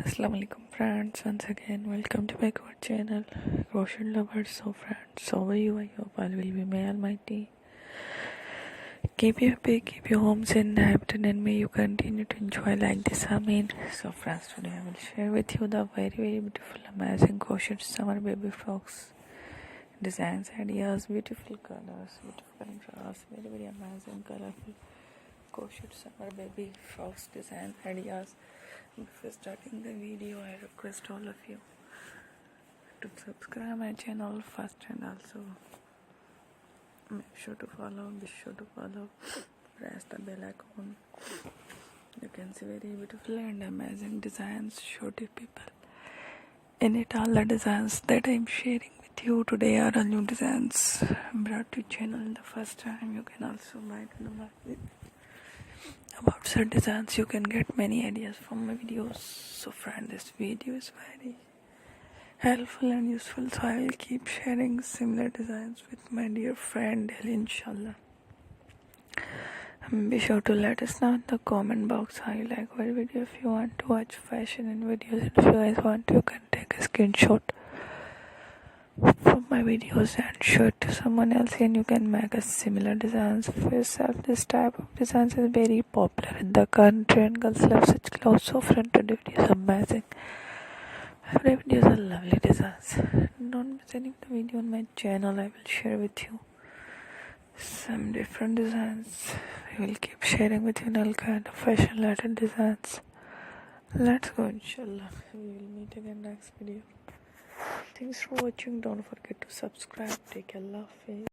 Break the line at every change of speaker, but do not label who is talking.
Assalamualaikum friends, once again welcome to my core channel Crochet Lovers. So friends, how are you? I hope all will be may almighty keep you happy, keep your homes inhabited, and may you continue to enjoy like this. Amen. So friends, today I will share with you the very beautiful amazing crochet summer baby frocks designs, ideas, beautiful colors, beautiful contrasts, very amazing colorful crochet summer baby frocks design ideas. Before starting the video, I request all of you to subscribe my channel first, and also make sure to follow, press the bell icon. You can see very beautiful and amazing designs show to people. In it, all the designs that I am sharing with you today are all new designs brought to channel the first time. You can also buy to the market. About such designs, you can get many ideas from my videos. So friend, this video is very helpful and useful, so I will keep sharing similar designs with my dear friend daily, inshallah. Be sure to let us know in the comment box how you like our video. If you want to watch fashion and videos, and if you guys want to, you can take a screenshot from my videos and show it to someone else, and you can make a similar designs for yourself. This type of designs is very popular in the country and girls love such clothes. So friend, today video is amazing. Every video is a lovely designs. Don't miss any of the video on my channel. I will share with you some different designs. I will keep sharing with you all kind of fashion related designs. Let's go, inshallah. We will meet again next video. Thanks for watching. Don't forget to subscribe. Take care. Allah Hafiz.